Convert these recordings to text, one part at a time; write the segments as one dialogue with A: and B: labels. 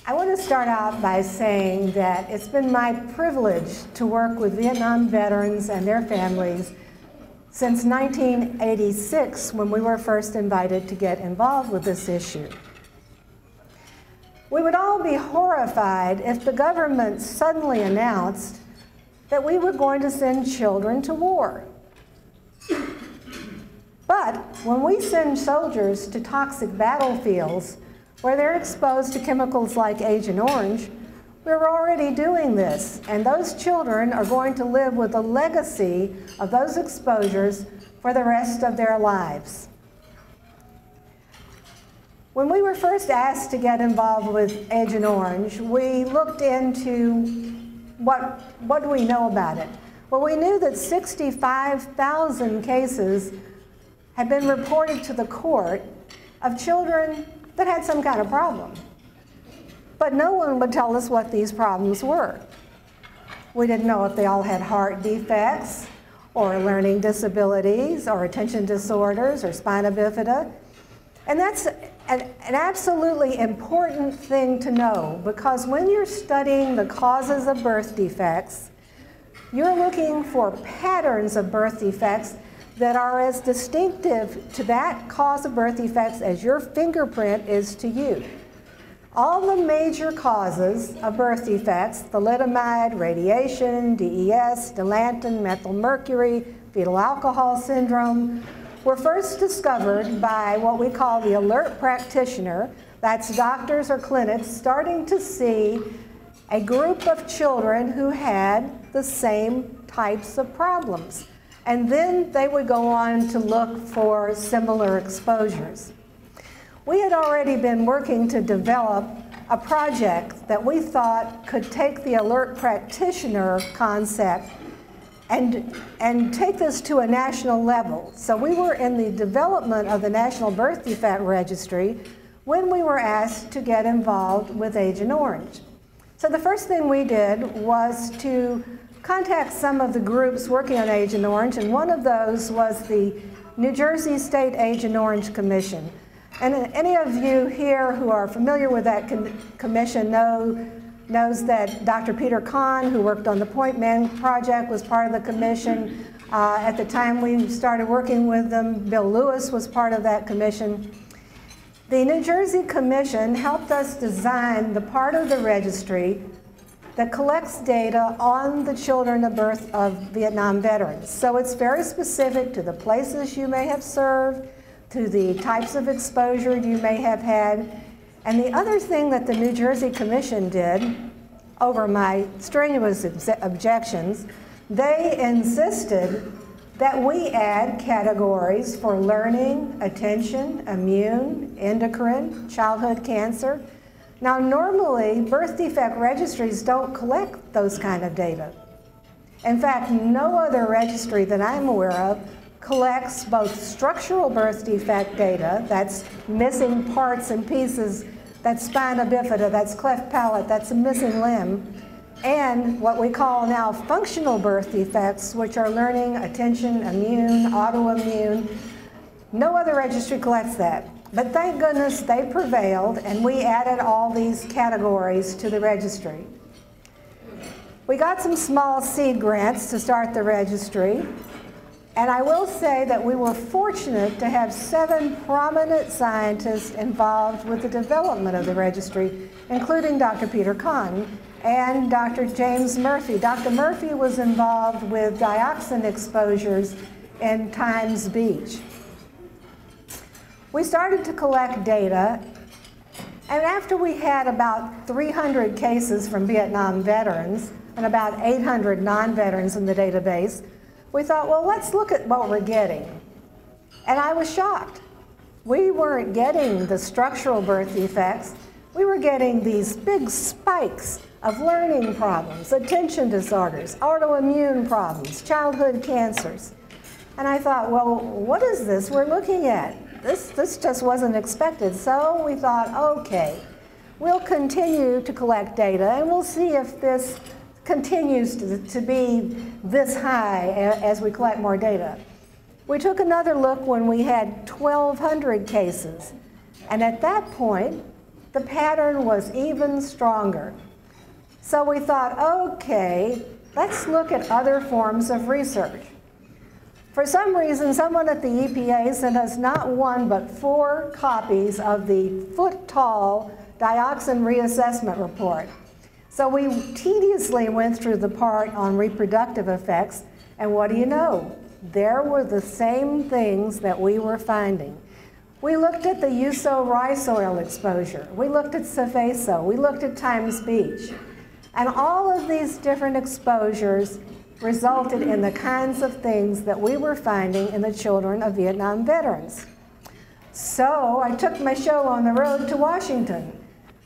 A: I want to start out by saying that it's been my privilege to work with Vietnam veterans and their families since 1986, when we were first invited to get involved with this issue. We would all be horrified if the government suddenly announced that we were going to send children to war. But when we send soldiers to toxic battlefields where they're exposed to chemicals like Agent Orange, we're already doing this, and those children are going to live with the legacy of those exposures for the rest of their lives. When we were first asked to get involved with Agent Orange, we looked into what do we know about it? Well, we knew that 65,000 cases had been reported to the court of children that had some kind of problem. But no one would tell us what these problems were. We didn't know if they all had heart defects, or learning disabilities, or attention disorders, or spina bifida. And that's an absolutely important thing to know, because when you're studying the causes of birth defects, you're looking for patterns of birth defects that are as distinctive to that cause of birth defects as your fingerprint is to you. All the major causes of birth defects, thalidomide, radiation, DES, dilantin, methylmercury, fetal alcohol syndrome, were first discovered by what we call the alert practitioner. That's doctors or clinics starting to see a group of children who had the same types of problems. And then they would go on to look for similar exposures. We had already been working to develop a project that we thought could take the alert practitioner concept and take this to a national level. So we were in the development of the National Birth Defect Registry when we were asked to get involved with Agent Orange. So the first thing we did was to contact some of the groups working on Agent Orange, and one of those was the New Jersey State Agent Orange Commission. And any of you here who are familiar with that commission knows that Dr. Peter Kahn, who worked on the Point Man project, was part of the commission. At the time we started working with them, Bill Lewis was part of that commission. The New Jersey Commission helped us design the part of the registry that collects data on the children of birth of Vietnam veterans. So it's very specific to the places you may have served, to the types of exposure you may have had. And the other thing that the New Jersey Commission did, over my strenuous objections, they insisted that we add categories for learning, attention, immune, endocrine, childhood cancer. Now, normally, birth defect registries don't collect those kind of data. In fact, no other registry that I'm aware of collects both structural birth defect data, that's missing parts and pieces, that's spina bifida, that's cleft palate, that's a missing limb, and what we call now functional birth defects, which are learning, attention, immune, autoimmune. No other registry collects that. But thank goodness they prevailed, and we added all these categories to the registry. We got some small seed grants to start the registry, and I will say that we were fortunate to have 7 prominent scientists involved with the development of the registry, including Dr. Peter Kahn and Dr. James Murphy. Dr. Murphy was involved with dioxin exposures in Times Beach. We started to collect data, and after we had about 300 cases from Vietnam veterans and about 800 non-veterans in the database, we thought, well, let's look at what we're getting. And I was shocked. We weren't getting the structural birth defects. We were getting these big spikes of learning problems, attention disorders, autoimmune problems, childhood cancers. And I thought, well, what is this we're looking at? This just wasn't expected. So we thought, okay, we'll continue to collect data and we'll see if this continues to be this high as we collect more data. We took another look when we had 1,200 cases. And at that point, the pattern was even stronger. So we thought, okay, let's look at other forms of research. For some reason, someone at the EPA sent us not one but 4 copies of the foot-tall dioxin reassessment report. So we tediously went through the part on reproductive effects, and what do you know? There were the same things that we were finding. We looked at the USO rice oil exposure. We looked at Cefeso. We looked at Times Beach. And all of these different exposures resulted in the kinds of things that we were finding in the children of Vietnam veterans. So I took my show on the road to Washington.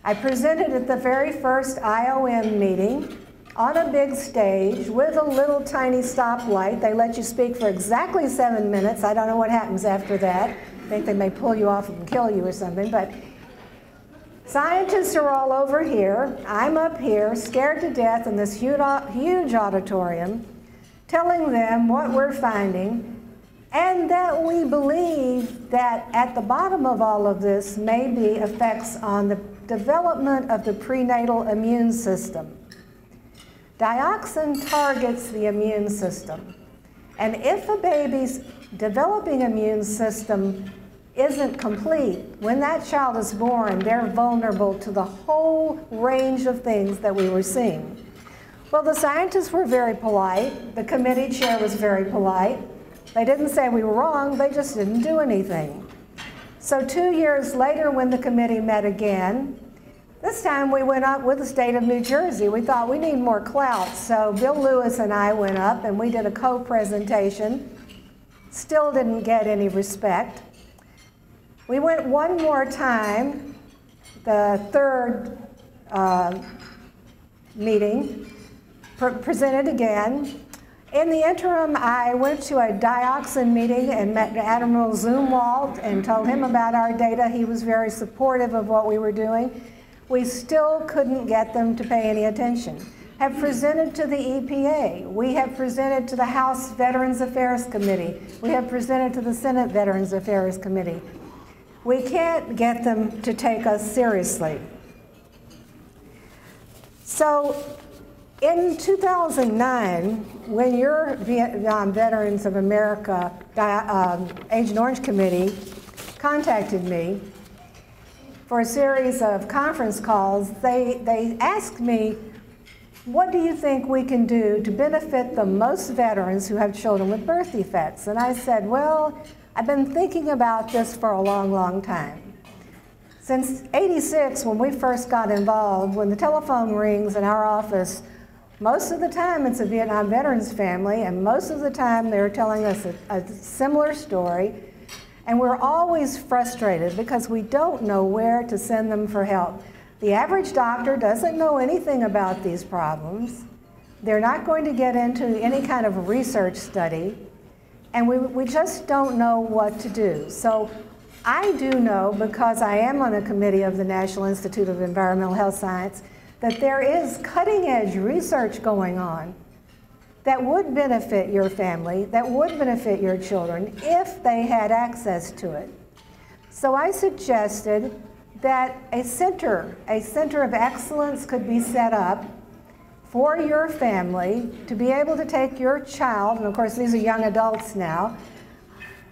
A: I presented at the very first Iom meeting on a big stage with a little tiny stoplight. They let you speak for exactly 7 minutes. I don't know what happens after that. I think they may pull you off and kill you or something, but scientists are all over here. I'm up here, scared to death in this huge auditorium, telling them what we're finding, and that we believe that at the bottom of all of this may be effects on the development of the prenatal immune system. Dioxin targets the immune system, and if a baby's developing immune system isn't complete, when that child is born, they're vulnerable to the whole range of things that we were seeing. Well, the scientists were very polite. The committee chair was very polite. They didn't say we were wrong, they just didn't do anything. So 2 years later, when the committee met again, this time we went up with the state of New Jersey. We thought we need more clout, so Bill Lewis and I went up and we did a co-presentation. Still didn't get any respect. We went one more time, the third meeting, presented again. In the interim, I went to a dioxin meeting and met Admiral Zumwalt and told him about our data. He was very supportive of what we were doing. We still couldn't get them to pay any attention. Have presented to the EPA. We have presented to the House Veterans Affairs Committee. We have presented to the Senate Veterans Affairs Committee. We can't get them to take us seriously. So in 2009, when your Vietnam Veterans of America Agent Orange Committee contacted me for a series of conference calls, they asked me, what do you think we can do to benefit the most veterans who have children with birth defects? And I said, well, I've been thinking about this for a long, long time. Since '86, when we first got involved, when the telephone rings in our office, most of the time it's a Vietnam veterans family, and most of the time they're telling us a similar story, and we're always frustrated because we don't know where to send them for help. The average doctor doesn't know anything about these problems. They're not going to get into any kind of research study, and we just don't know what to do. So I do know, because I am on a committee of the National Institute of Environmental Health Science, that there is cutting-edge research going on that would benefit your family, that would benefit your children if they had access to it. So I suggested that a center of excellence could be set up for your family to be able to take your child, and of course these are young adults now,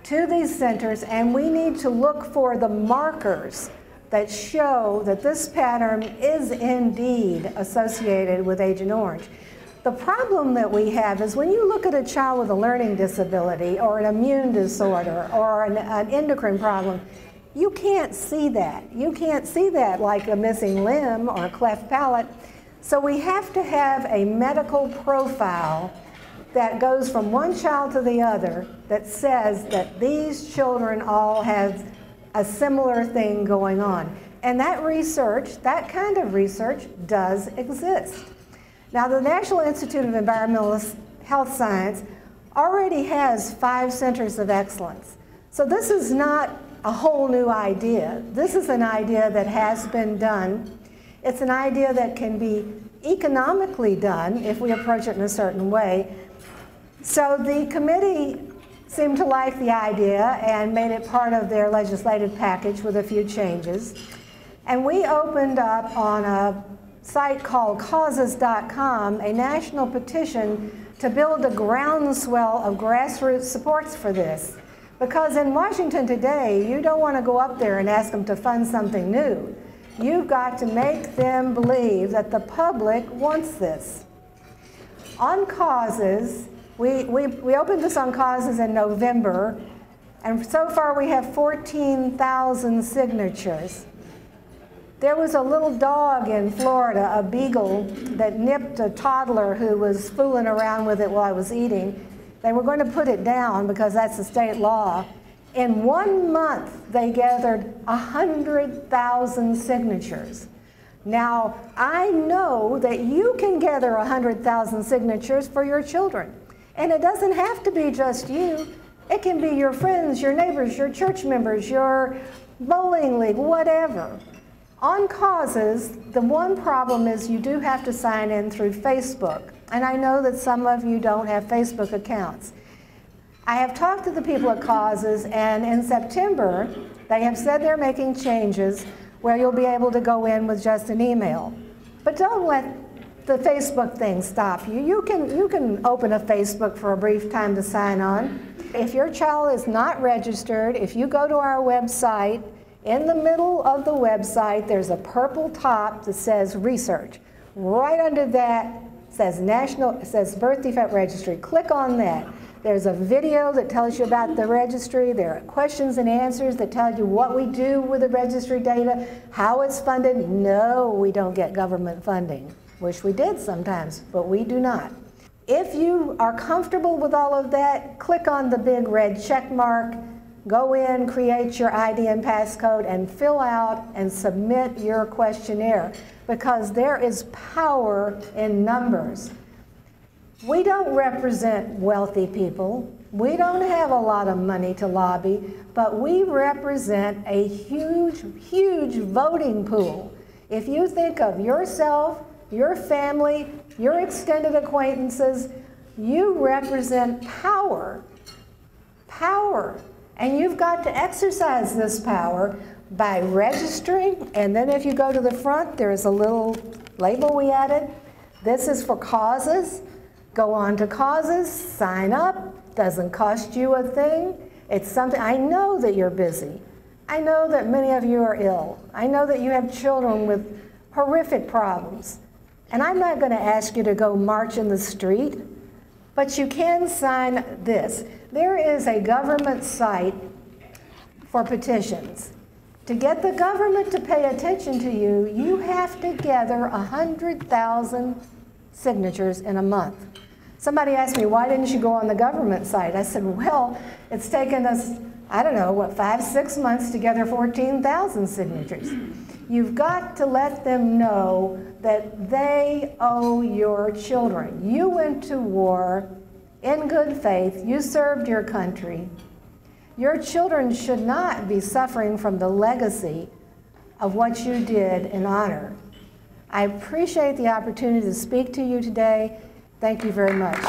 A: to these centers, and we need to look for the markers that show that this pattern is indeed associated with Agent Orange. The problem that we have is when you look at a child with a learning disability or an immune disorder or an endocrine problem, you can't see that. You can't see that like a missing limb or a cleft palate. So we have to have a medical profile that goes from one child to the other that says that these children all have a similar thing going on. And that research, that kind of research, does exist. Now, the National Institute of Environmental Health Science already has 5 centers of excellence. So this is not a whole new idea. This is an idea that has been done. It's an idea that can be economically done if we approach it in a certain way. So the committee seemed to like the idea and made it part of their legislative package with a few changes. And we opened up on a site called causes.com a national petition to build a groundswell of grassroots supports for this. Because in Washington today, you don't want to go up there and ask them to fund something new. You've got to make them believe that the public wants this. On Causes, we opened this on Causes in November, and so far we have 14,000 signatures. There was a little dog in Florida, a beagle, that nipped a toddler who was fooling around with it while I was eating. They were going to put it down because that's the state law. In 1 month, they gathered 100,000 signatures. Now, I know that you can gather 100,000 signatures for your children. And it doesn't have to be just you. It can be your friends, your neighbors, your church members, your bowling league, whatever. On Causes, the one problem is you do have to sign in through Facebook. And I know that some of you don't have Facebook accounts. I have talked to the people at Causes, and in September, they have said they're making changes where you'll be able to go in with just an email. But don't let the Facebook thing stop you. You can open a Facebook for a brief time to sign on. If your child is not registered, if you go to our website, in the middle of the website, there's a purple top that says research. Right under that says Birth Defect Registry. Click on that. There's a video that tells you about the registry. There are questions and answers that tell you what we do with the registry data, how it's funded. No, we don't get government funding. Wish we did sometimes, but we do not. If you are comfortable with all of that, click on the big red check mark. Go in, create your ID and passcode, and fill out and submit your questionnaire, because there is power in numbers. We don't represent wealthy people. We don't have a lot of money to lobby, but we represent a huge, huge voting pool. If you think of yourself, your family, your extended acquaintances, you represent power. Power. And you've got to exercise this power by registering, and then if you go to the front, there's a little label we added. This is for Causes. Go on to Causes, sign up, doesn't cost you a thing. It's something, I know that you're busy. I know that many of you are ill. I know that you have children with horrific problems. And I'm not going to ask you to go march in the street, but you can sign this. There is a government site for petitions. To get the government to pay attention to you, you have to gather 100,000 signatures in a month. Somebody asked me, why didn't you go on the government site? I said, well, it's taken us, I don't know, what, 5-6 months to gather 14,000 signatures. You've got to let them know that they owe your children. You went to war in good faith. You served your country. Your children should not be suffering from the legacy of what you did in honor. I appreciate the opportunity to speak to you today. Thank you very much.